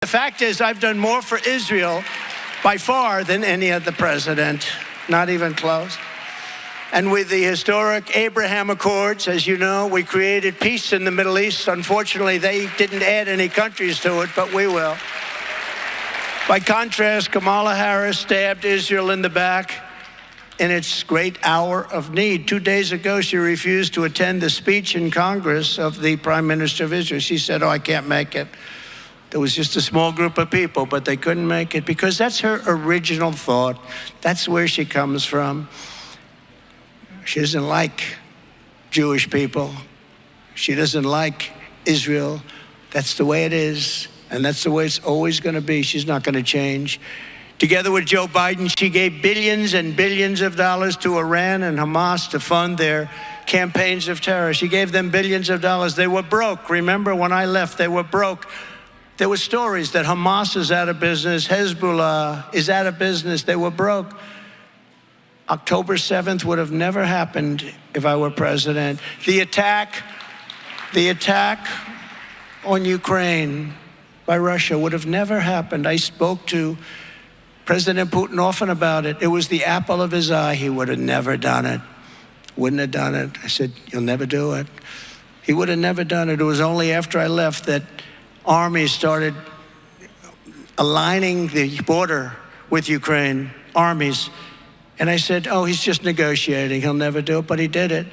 The fact is, I've done more for Israel by far than any other president, not even close. And with the historic Abraham Accords, as you know, we created peace in the Middle East. Unfortunately, they didn't add any countries to it, but we will. By contrast, Kamala Harris stabbed Israel in the back in its great hour of need. 2 days ago, she refused to attend the speech in Congress of the Prime Minister of Israel. She said, "Oh, I can't make it." There was just a small group of people, but they couldn't make it because that's her original thought. That's where she comes from. She doesn't like Jewish people. She doesn't like Israel. That's the way it is, and that's the way it's always going to be. She's not going to change. Together with Joe Biden, she gave billions and billions of dollars to Iran and Hamas to fund their campaigns of terror. She gave them billions of dollars. They were broke. Remember, when I left, they were broke. There were stories that Hamas is out of business, Hezbollah is out of business. They were broke. October 7th would have never happened if I were president. The attack on Ukraine by Russia would have never happened. I spoke to President Putin often about it. It was the apple of his eye. He would have never done it. Wouldn't have done it. I said, "You'll never do it." He would have never done it. It was only after I left that armies started aligning the border with Ukraine, armies. And I said, "Oh, he's just negotiating. He'll never do it." But he did it.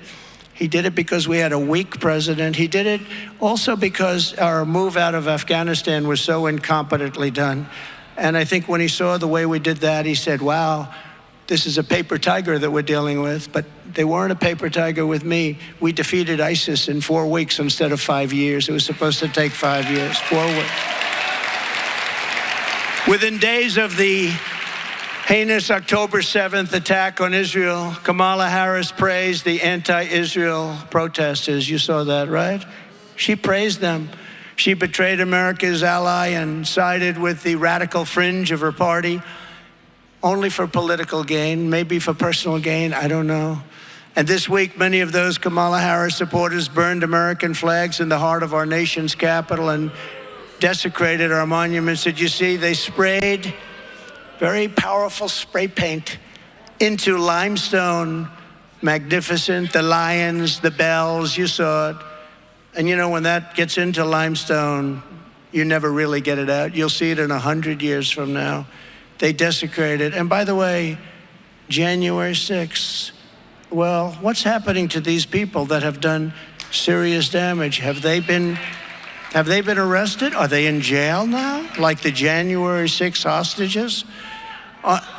He did it because we had a weak president. He did it also because our move out of Afghanistan was so incompetently done. And I think when he saw the way we did that, he said, "Wow, this is a paper tiger that we're dealing with." But they weren't a paper tiger with me. We defeated ISIS in 4 weeks instead of 5 years. It was supposed to take 5 years, 4 weeks. Within days of the heinous October 7th attack on Israel, Kamala Harris praised the anti-Israel protesters. You saw that, right? She praised them. She betrayed America's ally and sided with the radical fringe of her party, only for political gain, maybe for personal gain, I don't know. And this week, many of those Kamala Harris supporters burned American flags in the heart of our nation's capital and desecrated our monuments. Did you see? They sprayed very powerful spray paint into limestone, magnificent, the lions, the bells, you saw it. And you know, when that gets into limestone, you never really get it out. You'll see it in 100 years from now. They desecrated. And by the way, January 6th, well, what's happening to these people that have done serious damage? Have they been arrested? Are they in jail now, like the January 6 hostages?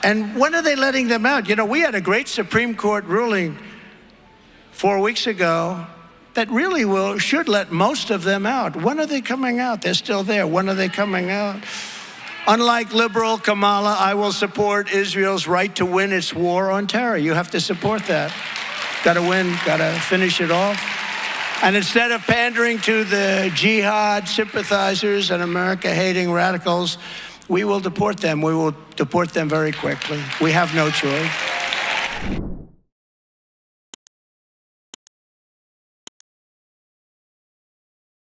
And when are they letting them out? You know, we had a great Supreme Court ruling 4 weeks ago that really should let most of them out. When are they coming out? They're still there. When are they coming out? Unlike liberal Kamala, I will support Israel's right to win its war on terror. You have to support that. Got to win, got to finish it off. And instead of pandering to the jihad sympathizers and America-hating radicals, we will deport them. We will deport them very quickly. We have no choice.